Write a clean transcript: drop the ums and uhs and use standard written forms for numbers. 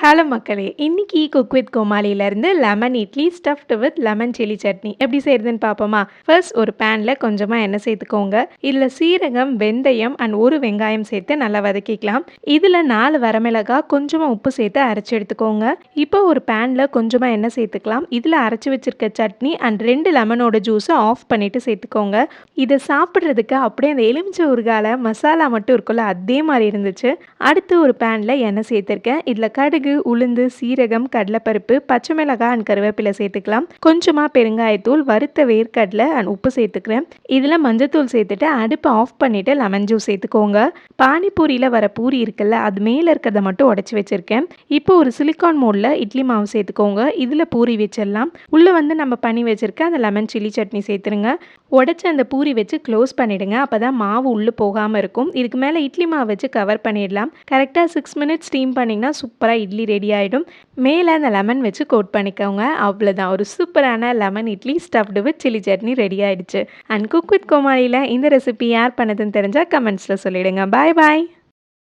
Hello மக்களே! இன்னைக்கு cook with கோமாளியிலேருந்து lemon idli stuffed with lemon chilli chutney எப்படி செய்றதுன்னு பார்ப்போமா? ஃபர்ஸ்ட் ஒரு பேன்ல கொஞ்சமா எண்ணெய் சேர்த்துக்கோங்க. இதில சீரகம், வெந்தயம் அண்ட் 1 வெங்காயம் சேர்த்து நல்லா வதக்கிக்கலாம். இதில 4 வரமிளகாய், கொஞ்சமா உப்பு சேர்த்து அரைச்சு எடுத்துக்கோங்க. இப்போ ஒரு பேன்ல கொஞ்சமா எண்ணெய் சேர்த்துக்கலாம். இதில அரைச்சு வச்சிருக்க சட்னி அண்ட் 2 லெமனோட ஜூஸை ஆஃப் பண்ணிட்டு சேர்த்துக்கோங்க. இதை சாப்பிட்றதுக்கு அப்படியே அந்த எலுமிச்சை ஊறுகால மசாலா மட்டும் இருக்குல்ல, அதே மாதிரி இருந்துச்சு. அடுத்து ஒரு பேன்ல எண்ணெய் சேர்த்துருக்கேன். இதில் கடுகு, உளுந்து, சீரகம், கடலைப்பருப்பு, பச்சை மிளகாய் அண்ட் கருவேப்பிலை சேர்த்துக்கலாம். கொஞ்சமா பெருங்காயத்தூள், வறுத்த வேர்க்கடலை அண்ட் உப்பு சேர்த்துக்கிறேன். இதில் மஞ்சத்தூள் சேர்த்துட்டு அடுப்பை ஆஃப் பண்ணிவிட்டு லெமன் ஜூஸ் சேர்த்துக்கோங்க. பானிபூரியில் வர பூரி இருக்குல்ல, அது மேலே இருக்கிறத மட்டும் உடச்சி வச்சுருக்கேன். இப்போ ஒரு சிலிக்கான் மோல்டில் இட்லி மாவு சேர்த்துக்கோங்க. இதில் பூரி வச்சிடலாம். உள்ளே நம்ம பண்ணி வச்சுருக்க அந்த லெமன் சில்லி சட்னி சேர்த்துருங்க. உடச்சி அந்த பூரி வச்சு க்ளோஸ் பண்ணிவிடுங்க. அப்போ தான் மாவு உள்ளே போகாமல் இருக்கும். இதுக்கு மேலே இட்லி மாவு வச்சு கவர் பண்ணிடலாம். கரெக்டாக 6 மினிட்ஸ் ஸ்டீம் பண்ணிங்கன்னா சூப்பராக இட்லி ரெடி ஆகிடும். மேலே அந்த லெமன் வச்சு கோட் பண்ணிக்கோங்க. அவ்வளோதான், ஒரு சூப்பரான lemon idli stuffed with chilli chutney ready ஆகிடுச்சு. அண்ட் குக் வித் கோமாளியில் இந்த ரெசிபி யார் பண்ணதுன்னு தெரிஞ்சால் கமெண்ட்ஸில் சொல்லிவிடுங்க. பாய் பாய்.